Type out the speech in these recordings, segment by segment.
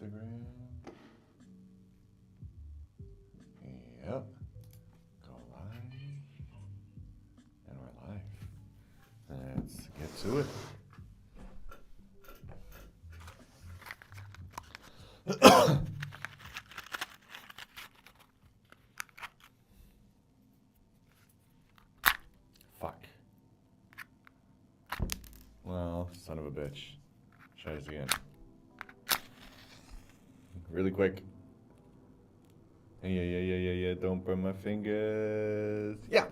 Instagram. Yep. Go live. And we're live. Let's get to it. Fuck. Well, son of a bitch. Try this again. Really quick. Yeah. Don't burn my fingers. Yeah.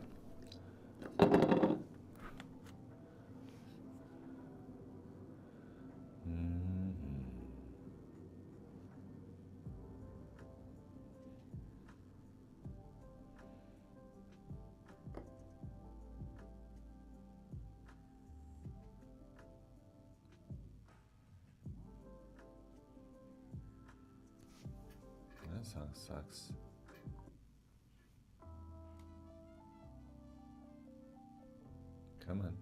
That song sucks. Come on.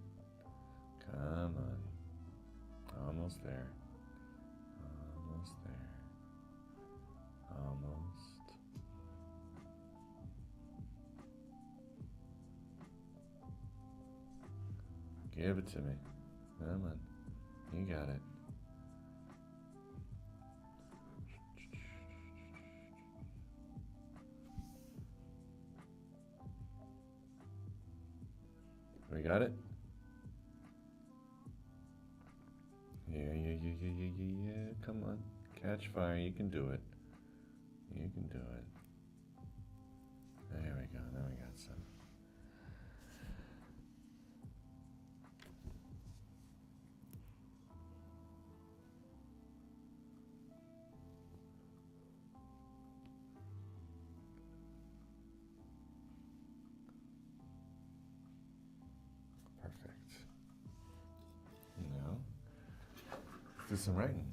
Come on. Almost there. Almost there. Almost. Give it to me. Come on. You got it. We got it? Yeah. Come on. Catch fire. You can do it. You can do it. There we go. Now we got some. Perfect. Now, let's do some writing.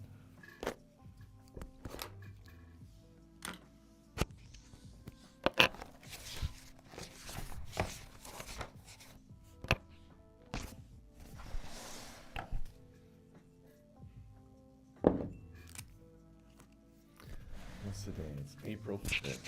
What's the day? It's April 5th.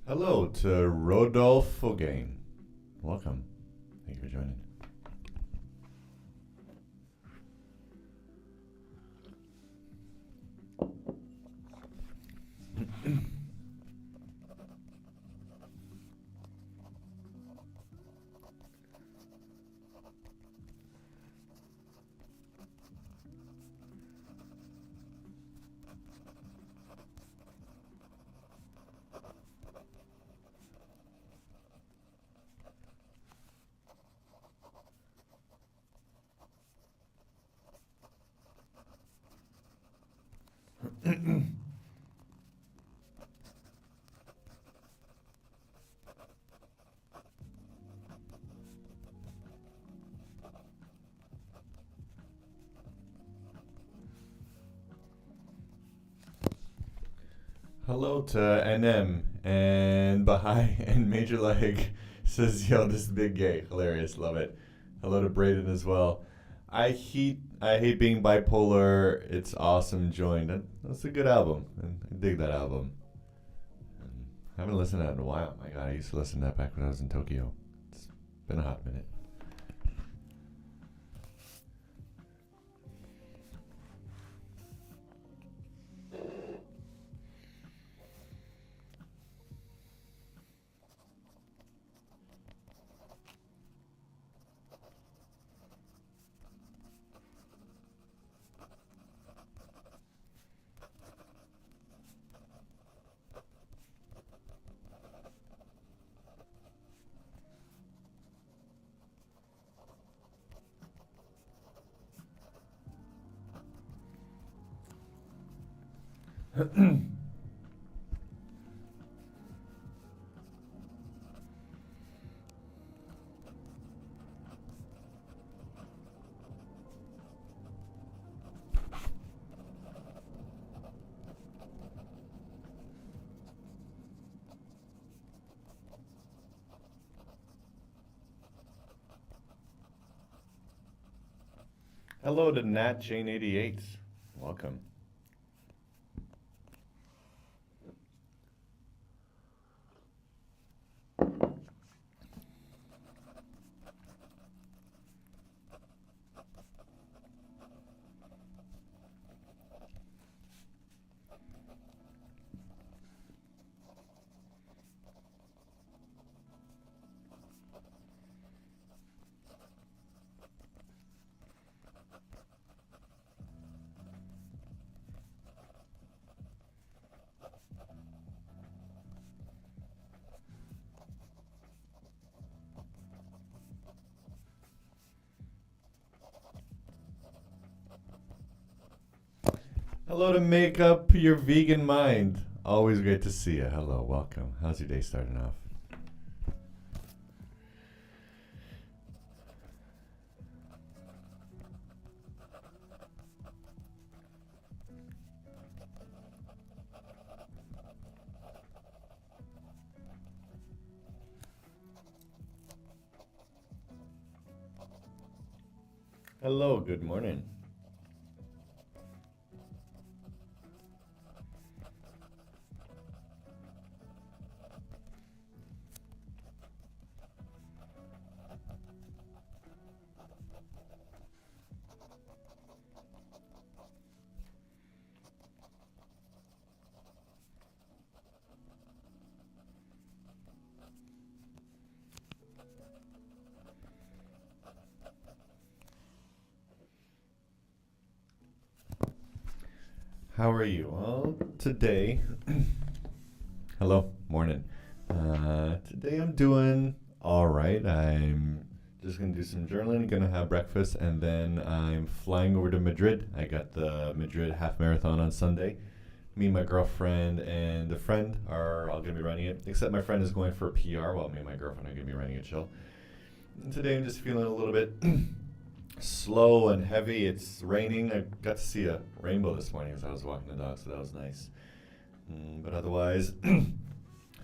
Hello to Rodolfo Game. Welcome. Thank you for joining. Hello to NM and Bahai and Major Leg says, yo, this is big gay. Hilarious. Love it. Hello to Braden as well. I hate being bipolar. It's awesome. Join. That's a good album. I dig that album. I haven't listened to that in a while. My God, I used to listen to that back when I was in Tokyo. It's been a hot minute. Hello to Nat Jane 88. Welcome. Hello to Make Up Your Vegan Mind. Always great to see you. Hello, welcome. How's your day starting off? Hello, good morning. How are you? Well, today, hello, morning. Today I'm doing all right. I'm just gonna do some journaling, gonna have breakfast, and then I'm flying over to Madrid. I got the Madrid half marathon on Sunday. Me and my girlfriend and a friend are all gonna be running it, except my friend is going for a PR while me and my girlfriend are gonna be running it chill. And today I'm just feeling a little bit slow and heavy. It's raining. I got to see a rainbow this morning as I was walking the dog, so that was nice. But otherwise,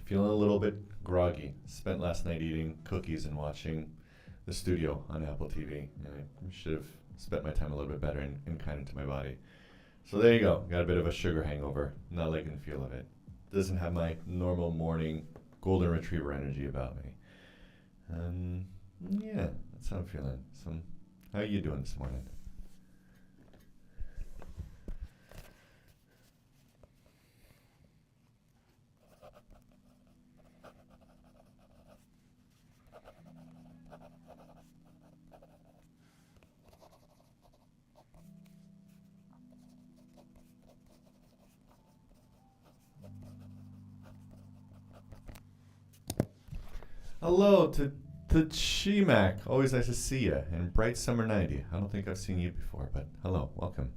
feeling a little bit groggy. Spent last night eating cookies and watching the studio on Apple TV. And I should have spent my time a little bit better and kind into my body. So there you go. Got a bit of a sugar hangover. Not liking the feel of it. Doesn't have my normal morning golden retriever energy about me. Yeah, that's how I'm feeling. How are you doing this morning? Hello to Chimac. Always nice to see you. And Bright Summer 90. I don't think I've seen you before, but hello, welcome.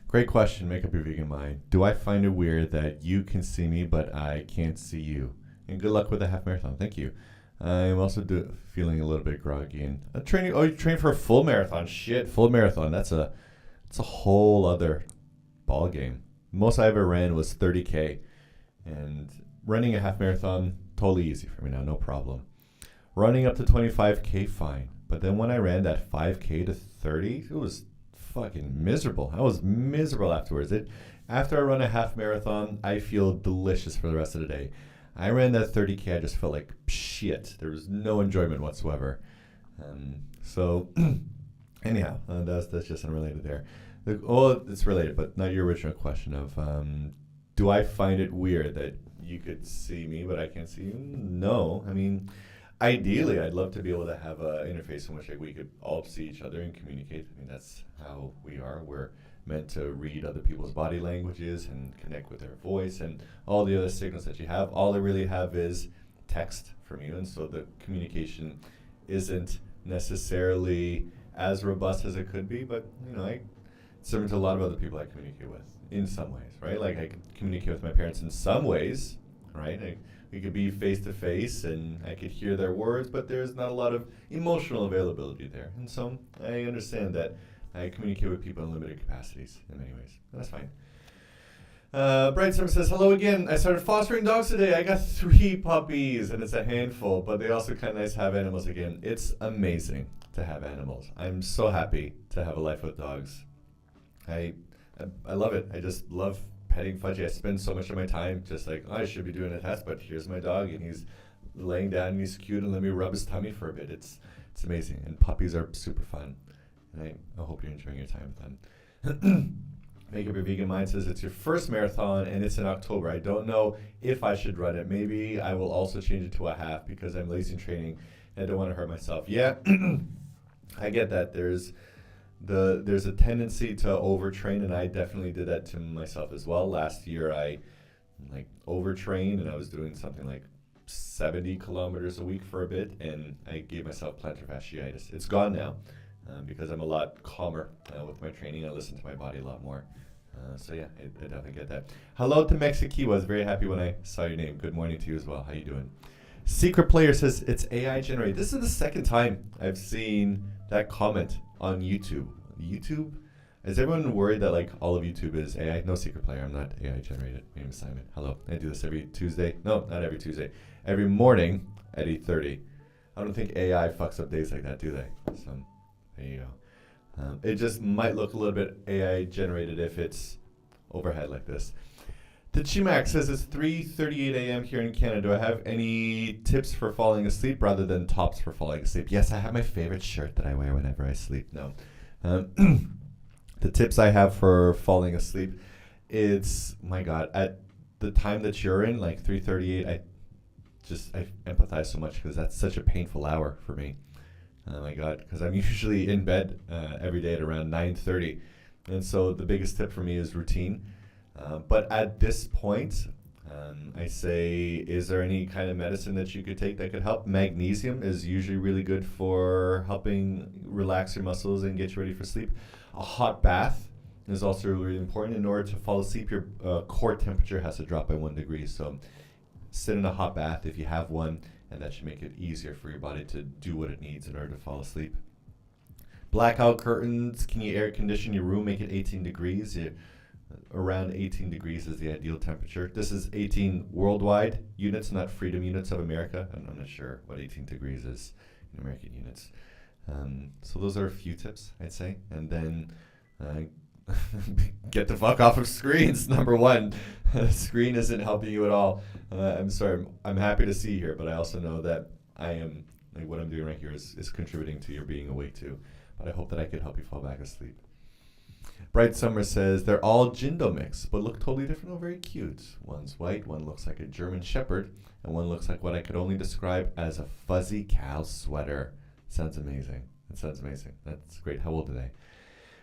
Great question. Make up your vegan mind. Do I find it weird that you can see me, but I can't see you? And good luck with the half marathon. Thank you. I'm also feeling a little bit groggy and training. Oh, you train for a full marathon? Shit, full marathon. It's a whole other ball game. Most I ever ran was 30K, and running a half marathon totally easy for me now, no problem. Running up to 25K, fine. But then when I ran that 5K to 30, it was fucking miserable. I was miserable afterwards. After I run a half marathon, I feel delicious for the rest of the day. I ran that 30K, I just felt like shit. There was no enjoyment whatsoever. So anyhow, that's just unrelated there. It's related, but not your original question of do I find it weird that you could see me, but I can't see you? No. I mean, ideally, I'd love to be able to have an interface in which we could all see each other and communicate. I mean, that's how we are. We're meant to read other people's body languages and connect with their voice and all the other signals that you have. All I really have is text from you, and so the communication isn't necessarily as robust as it could be, but, similar to a lot of other people I communicate with in some ways, right? Like I could communicate with my parents in some ways, right? We could be face to face and I could hear their words, but there's not a lot of emotional availability there. And so I understand that I communicate with people in limited capacities in many ways. And that's fine. Bright Summer says, hello again. I started fostering dogs today. I got 3 puppies and it's a handful, but they also kind of nice to have animals again. It's amazing to have animals. I'm so happy to have a life with dogs. I love it. I just love petting Fudgy. I spend so much of my time just like, I should be doing a test, but here's my dog and he's laying down and he's cute and let me rub his tummy for a bit. It's amazing. And puppies are super fun. And I hope you're enjoying your time with them. Make Up Your Vegan Mind says it's your first marathon and it's in October. I don't know if I should run it. Maybe I will also change it to a half because I'm lazy in training and I don't want to hurt myself. Yeah, I get that. There's a tendency to overtrain, and I definitely did that to myself as well. Last year I overtrained and I was doing something like 70 kilometers a week for a bit, and I gave myself plantar fasciitis. It's gone now because I'm a lot calmer with my training. I listen to my body a lot more. So yeah, I definitely get that. Hello to Mexico. I was very happy when I saw your name. Good morning to you as well. How you doing? Secret Player says it's AI generated. This is the second time I've seen that comment on YouTube. YouTube? Is everyone worried that all of YouTube is AI? No, Secret Player, I'm not AI generated. My name is Simon. Hello. I do this every Tuesday. No, not every Tuesday. Every morning at 8:30. I don't think AI fucks up days like that, do they? So there you go. It just might look a little bit AI generated if it's overhead like this. Tachimac says it's 3:38 a.m. here in Canada. Do I have any tips for falling asleep rather than tops for falling asleep? Yes, I have my favorite shirt that I wear whenever I sleep. No. The tips I have for falling asleep, it's, my God, at the time that you're in, 3:38, I empathize so much because that's such a painful hour for me. Oh my God, because I'm usually in bed every day at around 9:30. And so the biggest tip for me is routine. But at this point, I say, is there any kind of medicine that you could take that could help? Magnesium is usually really good for helping relax your muscles and get you ready for sleep. A hot bath is also really important. In order to fall asleep, your core temperature has to drop by 1 degree. So sit in a hot bath if you have one, and that should make it easier for your body to do what it needs in order to fall asleep. Blackout curtains, can you air condition your room, make it 18 degrees? Around 18 degrees is the ideal temperature. This is 18 worldwide units, not freedom units of America. I'm not sure what 18 degrees is in American units. So those are a few tips, I'd say. And then get the fuck off of screens, number one. The screen isn't helping you at all. I'm sorry, I'm happy to see you here, but I also know that I am, what I'm doing right here is contributing to your being awake too. But I hope that I could help you fall back asleep. Bright Summer says, they're all Jindo mix, but look totally different and very cute. One's white, one looks like a German Shepherd, and one looks like what I could only describe as a fuzzy cow sweater. Sounds amazing. That sounds amazing. That's great. How old are they?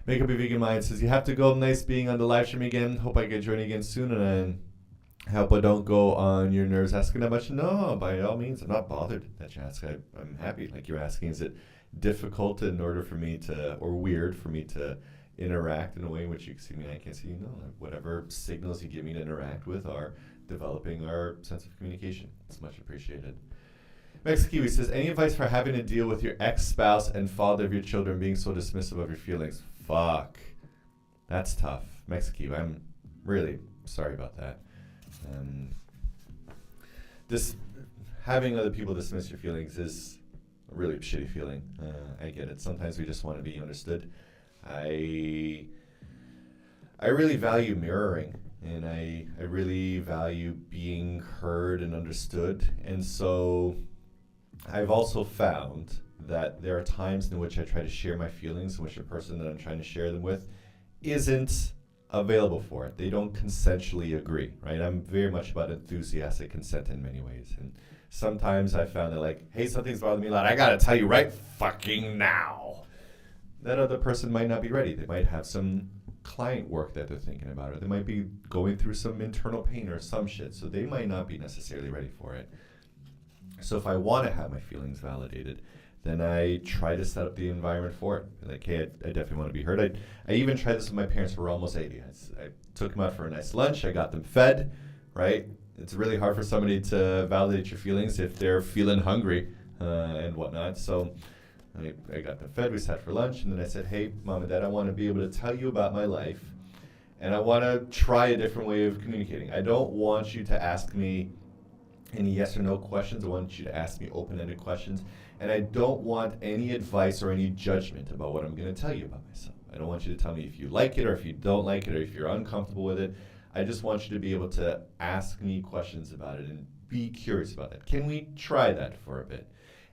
Make Up Your Vegan Mind says, you have to go. Nice being on the live stream again. Hope I get joining again soon, and I hope I don't go on your nerves asking that much. No, by all means, I'm not bothered that you ask. I'm happy like you're asking. Is it difficult in order for me to, or weird for me to interact in a way in which you can see me, I can't see you. No, whatever signals you give me to interact with are developing our sense of communication. It's much appreciated. Mexikiwi says, any advice for having to deal with your ex-spouse and father of your children being so dismissive of your feelings? Fuck. That's tough. Mexikiwi, I'm really sorry about that. This having other people dismiss your feelings is a really shitty feeling. I get it. Sometimes we just want to be understood. I really value mirroring, and I really value being heard and understood. And so I've also found that there are times in which I try to share my feelings, in which the person that I'm trying to share them with isn't available for it. They don't consensually agree, right? I'm very much about enthusiastic consent in many ways. And sometimes I found that, like, hey, something's bothering me a lot. I gotta tell you right fucking now. That other person might not be ready. They might have some client work that they're thinking about, or they might be going through some internal pain or some shit. So they might not be necessarily ready for it. So if I want to have my feelings validated, then I try to set up the environment for it. Like, hey, I definitely want to be heard. I even tried this with my parents who were almost 80. I took them out for a nice lunch. I got them fed, right? It's really hard for somebody to validate your feelings if they're feeling hungry and whatnot. So I got them fed. We sat for lunch. And then I said, hey, Mom and Dad, I want to be able to tell you about my life. And I want to try a different way of communicating. I don't want you to ask me any yes or no questions. I want you to ask me open-ended questions. And I don't want any advice or any judgment about what I'm going to tell you about myself. I don't want you to tell me if you like it or if you don't like it or if you're uncomfortable with it. I just want you to be able to ask me questions about it and be curious about it. Can we try that for a bit?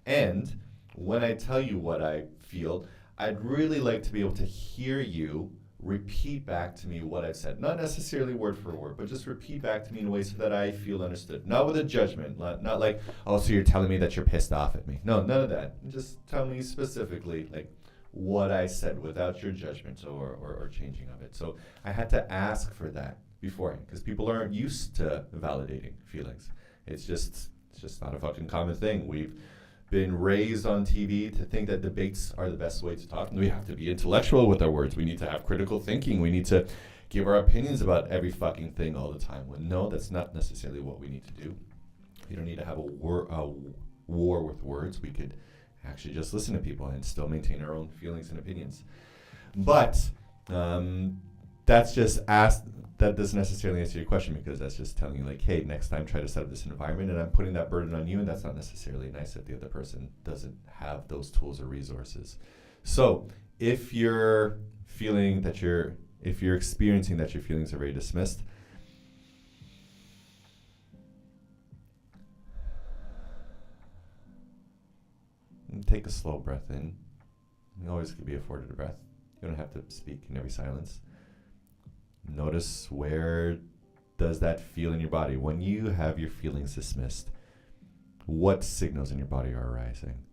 And when I tell you what I feel, I'd really like to be able to hear you repeat back to me what I've said. Not necessarily word for word, but just repeat back to me in a way so that I feel understood. Not with a judgment, not like, oh, so you're telling me that you're pissed off at me. No, none of that. Just tell me specifically, like, what I said without your judgment or changing of it. So I had to ask for that beforehand, because people aren't used to validating feelings. It's just not a fucking common thing. We've been raised on TV to think that debates are the best way to talk. We have to be intellectual with our words. We need to have critical thinking. We need to give our opinions about every fucking thing all the time. Well, no, that's not necessarily what we need to do. We don't need to have a war with words. We could actually just listen to people and still maintain our own feelings and opinions. But that's just that doesn't necessarily answer your question, because that's just telling you, like, hey, next time try to set up this environment, and I'm putting that burden on you, and that's not necessarily nice if the other person doesn't have those tools or resources. So if you're experiencing that your feelings are very dismissed, take a slow breath in. You always can be afforded a breath. You don't have to speak in every silence. Notice, where does that feel in your body? When you have your feelings dismissed, what signals in your body are arising?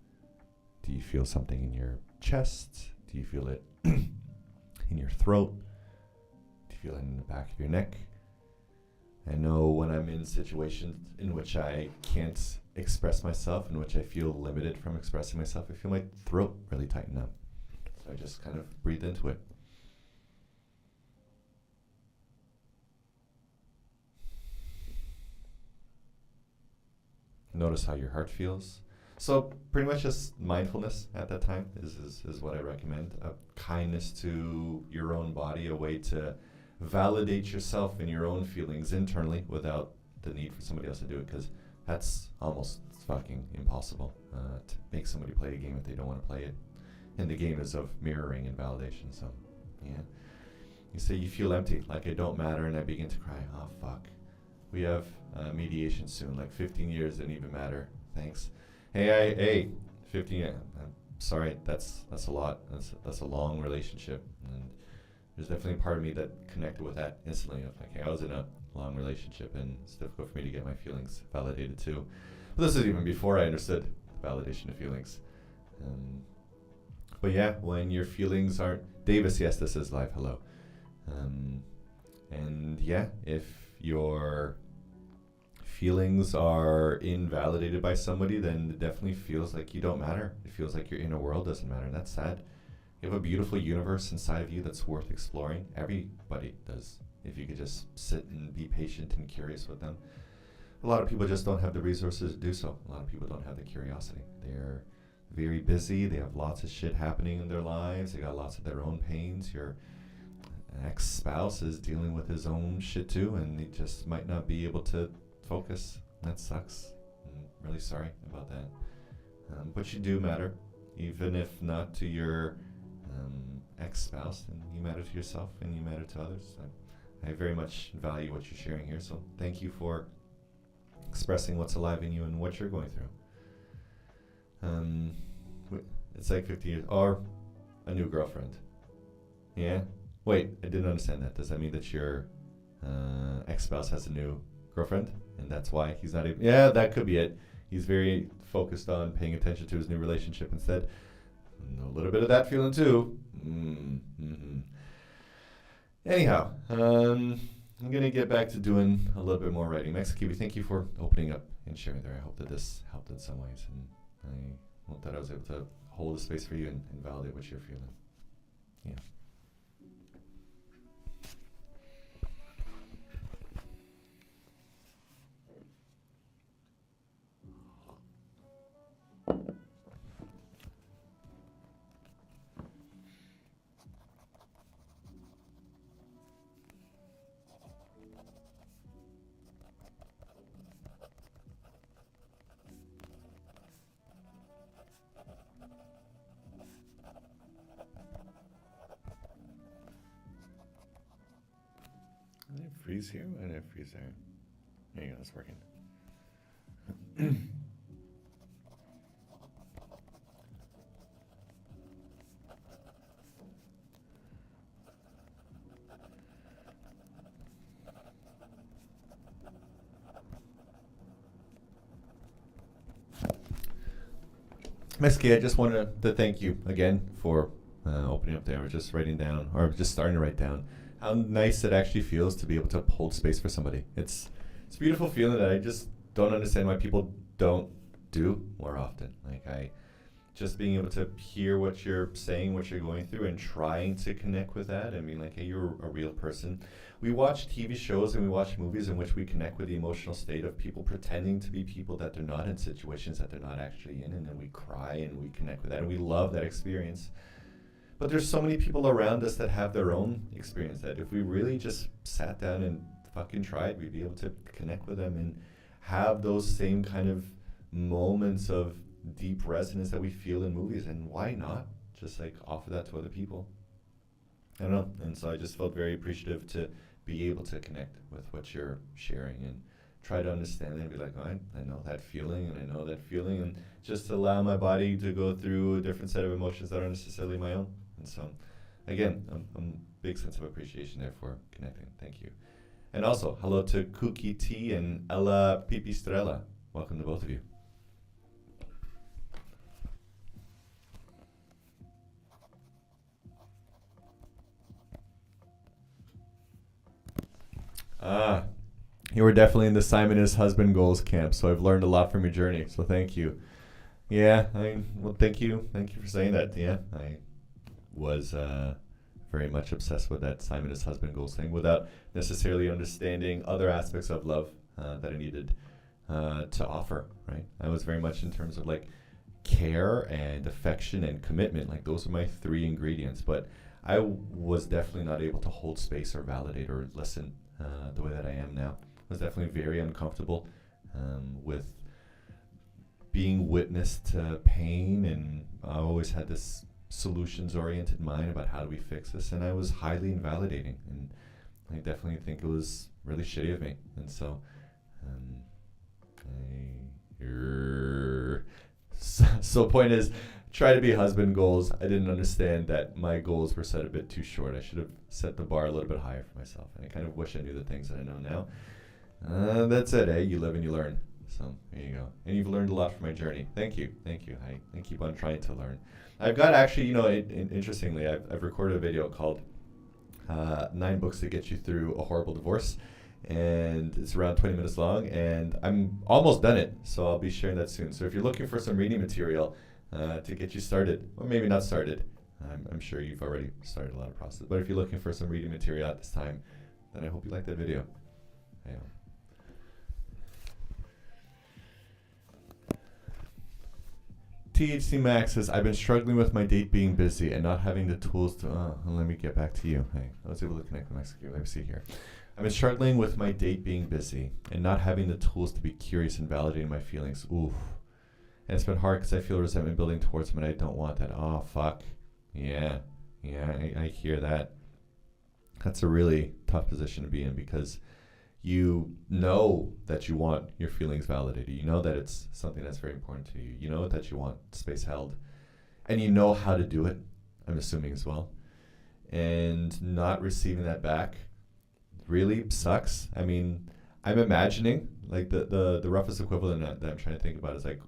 Do you feel something in your chest? Do you feel it in your throat? Do you feel it in the back of your neck? I know when I'm in situations in which I can't express myself, in which I feel limited from expressing myself, I feel my throat really tighten up. So I just kind of breathe into it. Notice how your heart feels. So pretty much just mindfulness at that time is what I recommend. A kindness to your own body, a way to validate yourself and your own feelings internally without the need for somebody else to do it, because that's almost fucking impossible to make somebody play a game if they don't want to play it. And the game is of mirroring and validation. So, yeah. You say you feel empty, like I don't matter, and I begin to cry. Oh, fuck. We have mediation soon, like 15 years didn't even matter. Thanks. Hey, 15 years. I'm sorry, that's a lot. That's a long relationship. And there's definitely a part of me that connected with that instantly. Of like, hey, I was in a long relationship, and it's difficult for me to get my feelings validated too. But this is even before I understood the validation of feelings. But yeah, when your feelings aren't... Davis, yes, this is live. Hello. And yeah, if your feelings are invalidated by somebody, then it definitely feels like you don't matter. It feels like your inner world doesn't matter, and that's sad. You have a beautiful universe inside of you that's worth exploring. Everybody does, if you could just sit and be patient and curious with them. A lot of people just don't have the resources to do so. A lot of people don't have the curiosity. They're very busy. They have lots of shit happening in their lives. They got lots of their own pains. Your ex-spouse is dealing with his own shit too, and he just might not be able to focus. That sucks. I'm really sorry about that. But you do matter, even if not to your ex-spouse, and you matter to yourself and you matter to others. I very much value what you're sharing here, so thank you for expressing what's alive in you and what you're going through. It's like 50 years, or a new girlfriend. Yeah? Wait, I didn't understand that. Does that mean that your ex-spouse has a new girlfriend, and that's why he's not able? Yeah, that could be it. He's very focused on paying attention to his new relationship instead. A little bit of that feeling too. Mm-hmm. Anyhow, I'm going to get back to doing a little bit more writing. Max Kiwi, thank you for opening up and sharing there. I hope that this helped in some ways, and I hope that I was able to hold a space for you and validate what you're feeling. Yeah. Did I freeze here? Why did I freeze there? There you go, it's working. Meski, I just wanted to thank you again for opening up there. I was just writing down, or just starting to write down, how nice it actually feels to be able to hold space for somebody. It's a beautiful feeling that I just don't understand why people don't do more often. Like, just being able to hear what you're saying, what you're going through, and trying to connect with that. I mean, like, hey, you're a real person. We watch TV shows and we watch movies in which we connect with the emotional state of people pretending to be people that they're not, in situations that they're not actually in, and then we cry and we connect with that, and we love that experience. But there's so many people around us that have their own experience that if we really just sat down and fucking tried, we'd be able to connect with them and have those same kind of moments of deep resonance that we feel in movies. And why not just like offer that to other people? I don't know. And so I just felt very appreciative to be able to connect with what you're sharing and try to understand it and be like, oh, I know that feeling, and I know that feeling, and just allow my body to go through a different set of emotions that aren't necessarily my own. And so, again, a big sense of appreciation there for connecting. Thank you. And also, hello to Cookie T and Ella Pipistrella. Welcome to both of you. You were definitely in the Simon is husband goals camp, so I've learned a lot from your journey, so thank you. Yeah, well, thank you for saying that. Yeah, I was very much obsessed with that Simon is husband goals thing without necessarily understanding other aspects of love that I needed to offer, right? I was very much in terms of like care and affection and commitment, like those are my three ingredients, but I was definitely not able to hold space or validate or listen the way that I am now. I was definitely very uncomfortable with being witness to pain, and I always had this solutions-oriented mind about how do we fix this, and I was highly invalidating, and I definitely think it was really shitty of me. And so so point is, try to be husband goals. I didn't understand that my goals were set a bit too short. I should have set the bar a little bit higher for myself, and I kind of wish I knew the things that I know now. That's it, eh? You live and you learn. So there you go. And you've learned a lot from my journey. Thank you. I keep on trying to learn. I've got actually, interestingly, I've recorded a video called 9 Books to Get You Through a Horrible Divorce. and it's around 20 minutes long, and I'm almost done it, so I'll be sharing that soon. So if you're looking for some reading material to get you started, or maybe not started, I'm sure you've already started a lot of process, but if you're looking for some reading material at this time, then I hope you like that video. Yeah. THC Max says, I've been struggling with my date being busy and not having the tools to... let me get back to you. Hey, I was able to connect with Mexico. Let me see here. I've been struggling with my date being busy and not having the tools to be curious and validating my feelings. Oof. And it's been hard because I feel resentment building towards him and I don't want that. Oh, fuck. Yeah. Yeah, I hear that. That's a really tough position to be in because you know that you want your feelings validated. You know that it's something that's very important to you. You know that you want space held. And you know how to do it, I'm assuming as well. And not receiving that back really sucks. I mean, I'm imagining, like the roughest equivalent that I'm trying to think about is like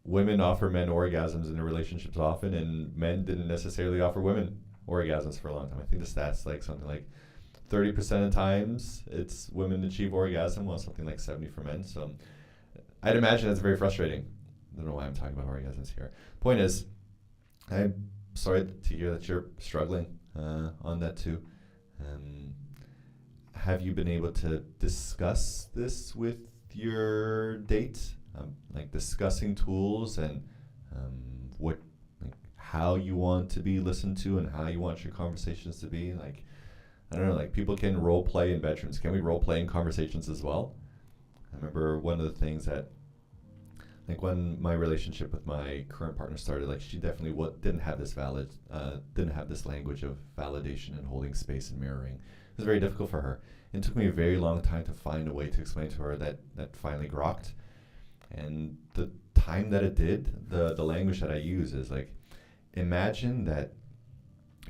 women offer men orgasms in their relationships often, and men didn't necessarily offer women orgasms for a long time. I think the stats like something like 30% of times it's women achieve orgasm, while something like 70 for men. So I'd imagine that's very frustrating. I don't know why I'm talking about orgasms here. Point is, I'm sorry to hear that you're struggling on that too. Have you been able to discuss this with your date? Like discussing tools and what, like how you want to be listened to and how you want your conversations to be? Like, I don't know, like people can role play in bedrooms. Can we role play in conversations as well? I remember one of the things that, like when my relationship with my current partner started, like she definitely didn't have this language of validation and holding space and mirroring. It was very difficult for her. It took me a very long time to find a way to explain to her that finally grokked. And the time that it did, the language that I use is like, imagine that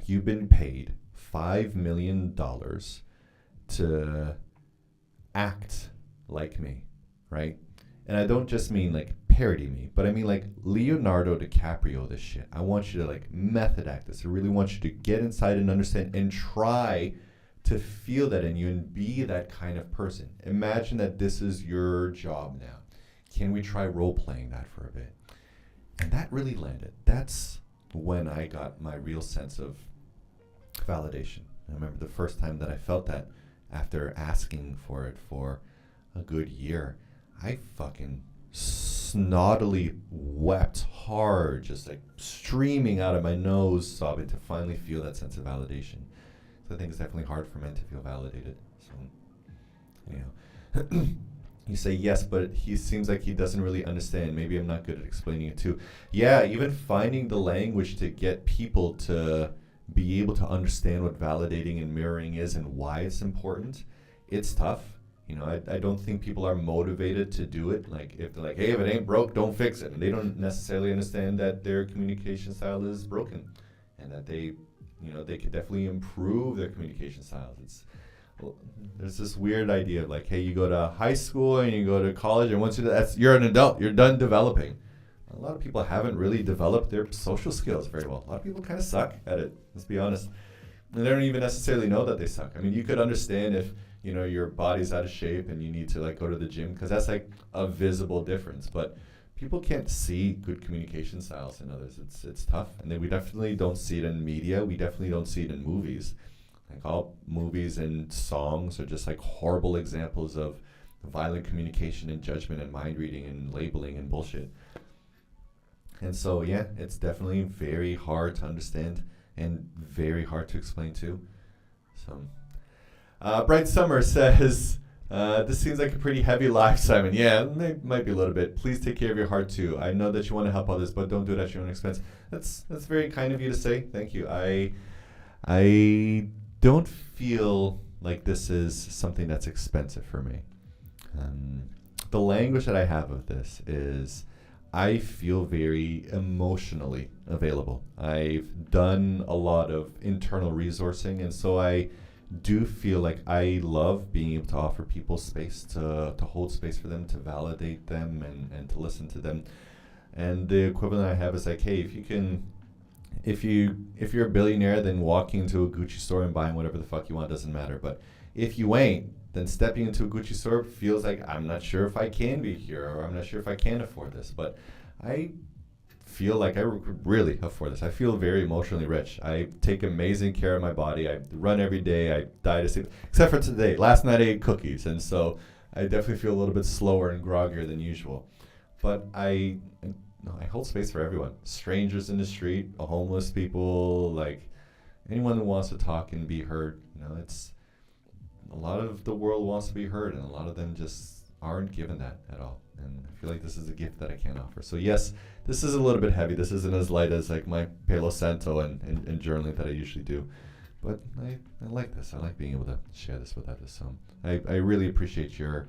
you've been paid $5 million to act like me, right? And I don't just mean like parody me, but I mean like Leonardo DiCaprio this shit. I want you to like method act this. I really want you to get inside and understand and try to feel that in you and be that kind of person. Imagine that this is your job now. Can we try role playing that for a bit? And that really landed. That's when I got my real sense of validation. I remember the first time that I felt that after asking for it for a good year. I fucking snottily wept hard, just like streaming out of my nose, sobbing to finally feel that sense of validation. So I think it's definitely hard for men to feel validated. So, you know. You say yes, but he seems like he doesn't really understand. Maybe I'm not good at explaining it too. Yeah, even finding the language to get people to be able to understand what validating and mirroring is and why it's important, it's tough. You know, I don't think people are motivated to do it. Like if they're like, hey, if it ain't broke, don't fix it. And they don't necessarily understand that their communication style is broken and that they, you know, they could definitely improve their communication styles. There's this weird idea of like, hey, you go to high school and you go to college, and once you're an adult, you're done developing. A lot of people haven't really developed their social skills very well. A lot of people kind of suck at it, let's be honest. And they don't even necessarily know that they suck. I mean, you could understand if, you know, your body's out of shape and you need to like go to the gym, because that's like a visible difference. But people can't see good communication styles in others. It's tough. And then we definitely don't see it in media. We definitely don't see it in movies. Like all movies and songs are just like horrible examples of violent communication and judgment and mind reading and labeling and bullshit. And so, yeah, it's definitely very hard to understand and very hard to explain too. So, Bright Summer says, this seems like a pretty heavy life, Simon. Yeah, it might be a little bit. Please take care of your heart too. I know that you want to help others, but don't do it at your own expense. That's very kind of you to say. Thank you. I don't feel like this is something that's expensive for me. The language that I have of this is I feel very emotionally available. I've done a lot of internal resourcing, and so I do feel like I love being able to offer people space, to hold space for them, to validate them, and to listen to them. And the equivalent I have is like, hey, if you're a billionaire, then walking into a Gucci store and buying whatever the fuck you want doesn't matter. But If you ain't, then stepping into a Gucci store feels like I'm not sure if I can be here, or I'm not sure if I can afford this. But I feel like I really afford this. I feel very emotionally rich. I take amazing care of my body. I run every day. I diet to sleep, except for today. Last night I ate cookies, and so I definitely feel a little bit slower and groggier than usual. But I hold space for everyone. Strangers in the street, homeless people, like anyone who wants to talk and be heard. It's a lot of the world wants to be heard, and a lot of them just aren't given that at all. And I feel like this is a gift that I can't offer. So yes, this is a little bit heavy. This isn't as light as like my Palo Santo and journaling that I usually do. But I like this. I like being able to share this with others. So I really appreciate your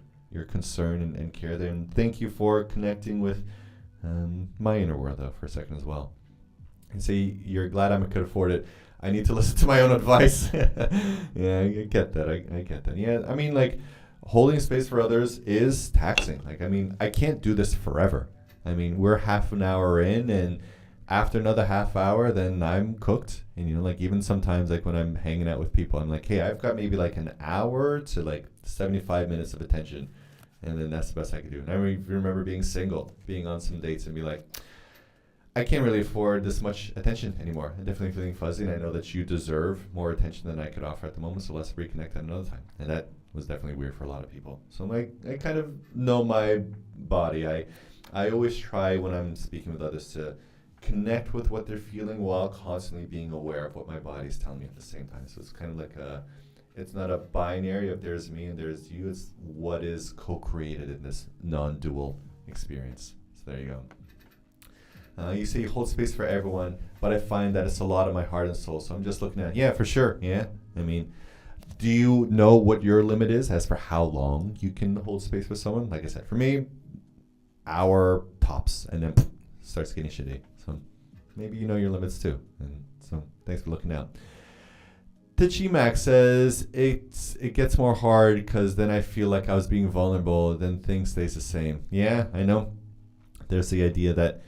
concern and care there. And thank you for connecting with my inner world though for a second as well. And say you're glad I could afford it. I need to listen to my own advice. Yeah, I get that. I get that. Yeah, I mean, like, holding space for others is taxing. Like, I mean, I can't do this forever. I mean, we're half an hour in, and after another half hour, then I'm cooked. And, like, even sometimes, like, when I'm hanging out with people, I'm like, hey, I've got maybe, like, an hour to, like, 75 minutes of attention. And then that's the best I could do. And I remember being single, being on some dates, and be like, I can't really afford this much attention anymore. I'm definitely feeling fuzzy, and I know that you deserve more attention than I could offer at the moment, so let's reconnect at another time. And that was definitely weird for a lot of people. So I kind of know my body. I always try when I'm speaking with others to connect with what they're feeling while constantly being aware of what my body's telling me at the same time. So it's kind of like it's not a binary of there's me and there's you. It's what is co-created in this non-dual experience. So there you go. You say you hold space for everyone, but I find that it's a lot of my heart and soul. So I'm just looking at, yeah, for sure. Yeah. I mean, do you know what your limit is as for how long you can hold space with someone? Like I said, for me, hour tops, and then starts getting shitty. So maybe you know your limits too. And so thanks for looking out. Max says it gets more hard because then I feel like I was being vulnerable, then things stays the same. Yeah, I know. There's the idea that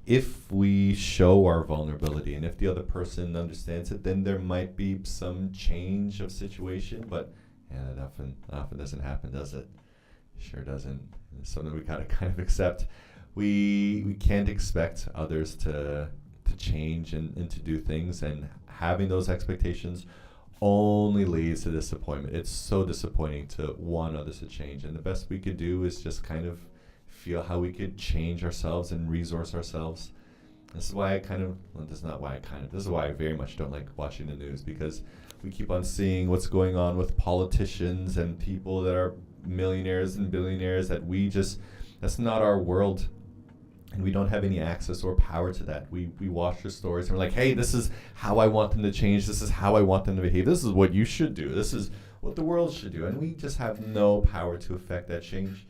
if we show our vulnerability and if the other person understands it, then there might be some change of situation. But yeah, that often doesn't happen, does it? Sure doesn't. It's something we gotta kind of accept. We can't expect others to change and to do things, and having those expectations only leads to disappointment. It's so disappointing to want others to change, and the best we could do is just kind of feel how we could change ourselves and resource ourselves. This is why this is why I very much don't like watching the news, because we keep on seeing what's going on with politicians and people that are millionaires and billionaires that's not our world, and we don't have any access or power to that. We watch their stories and we're like, hey, this is how I want them to change, this is how I want them to behave, this is what you should do, this is what the world should do, and we just have no power to affect that change.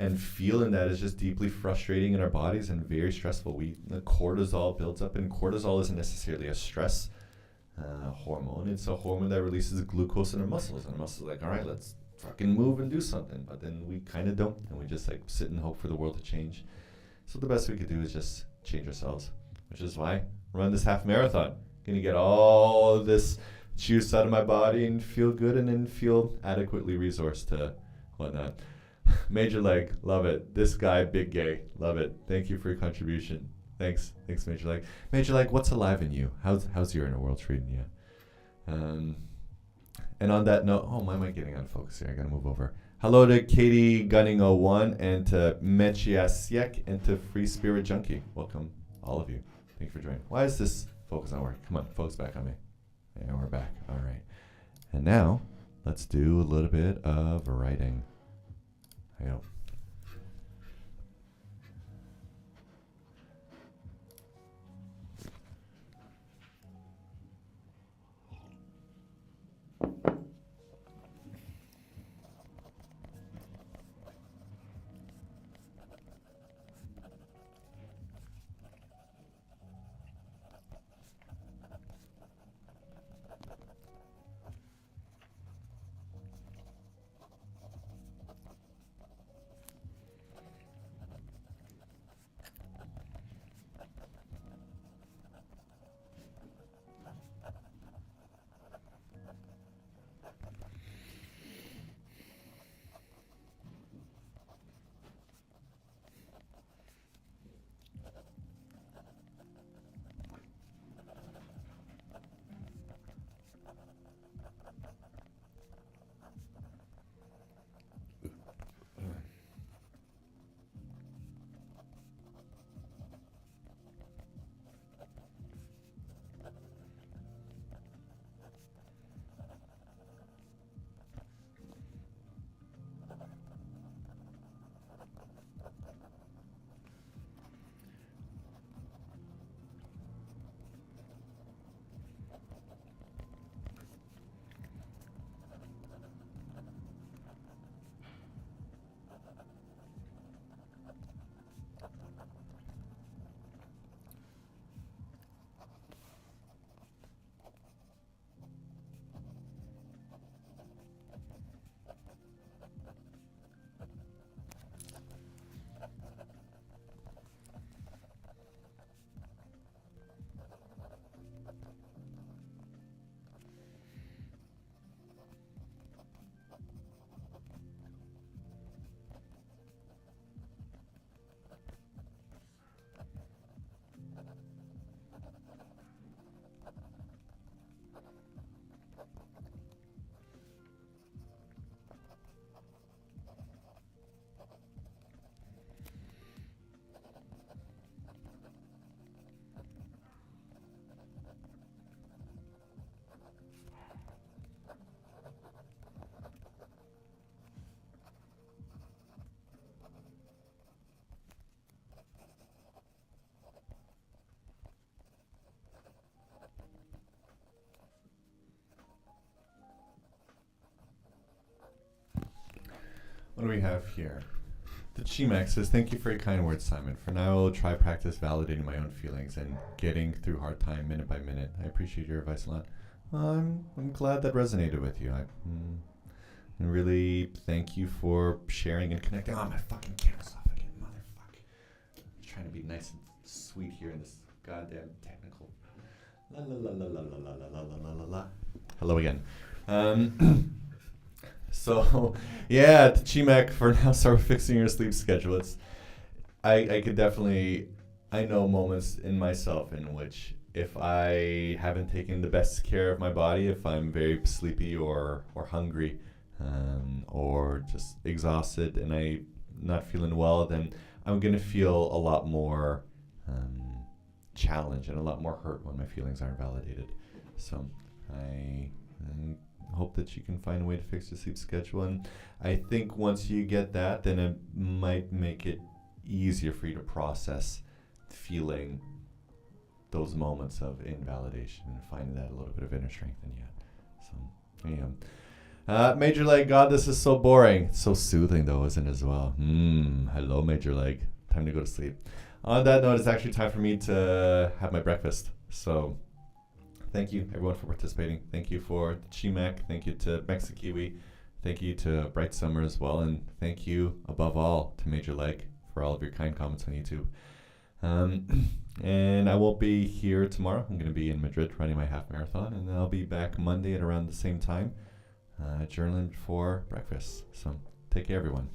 And feeling that is just deeply frustrating in our bodies and very stressful. The cortisol builds up, and cortisol isn't necessarily a stress hormone. It's a hormone that releases glucose in our muscles, and our muscles are like, all right, let's fucking move and do something. But then we kind of don't, and we just like sit and hope for the world to change. So the best we could do is just change ourselves, which is why I run this half marathon. Gonna get all of this juice out of my body and feel good, and then feel adequately resourced to whatnot. Major Leg, love it. This guy, Big Gay, love it. Thank you for your contribution. Thanks, Major Leg. Major Leg, what's alive in you? How's your inner world treating you? And on that note, why am I getting out of focus here? I gotta move over. Hello to Katie Gunning01 and to Mechiasiek and to Free Spirit Junkie. Welcome, all of you. Thank you for joining. Why is this focus not working? Come on, focus back on me. Yeah, we're back. All right. And now, let's do a little bit of writing. Hang on. What do we have here? The Chimax says, thank you for your kind words, Simon. For now, I will try practice validating my own feelings and getting through hard time minute by minute. I appreciate your advice a lot. I'm glad that resonated with you. I really thank you for sharing and connecting. Oh, my fucking camera's off again, motherfucker. I'm trying to be nice and sweet here in this goddamn technical. La la la la la la la la la la la. Hello again. So, yeah, Chimac, for now, start fixing your sleep schedule. I could definitely, I know moments in myself in which if I haven't taken the best care of my body, if I'm very sleepy or hungry, or just exhausted and I'm not feeling well, then I'm going to feel a lot more challenged and a lot more hurt when my feelings aren't validated. So I hope that you can find a way to fix your sleep schedule. And I think once you get that, then it might make it easier for you to process feeling those moments of invalidation and finding that a little bit of inner strength in you. So, yeah. Major Leg, God, this is so boring. It's so soothing, though, isn't it, as well? Hello, Major Leg. Time to go to sleep. On that note, it's actually time for me to have my breakfast. So, thank you, everyone, for participating. Thank you for Chimac. Thank you to Mexikiwi. Thank you to Bright Summer as well. And thank you, above all, to Major Leg for all of your kind comments on YouTube. And I won't be here tomorrow. I'm going to be in Madrid running my half marathon. And I'll be back Monday at around the same time, journaling before breakfast. So take care, everyone.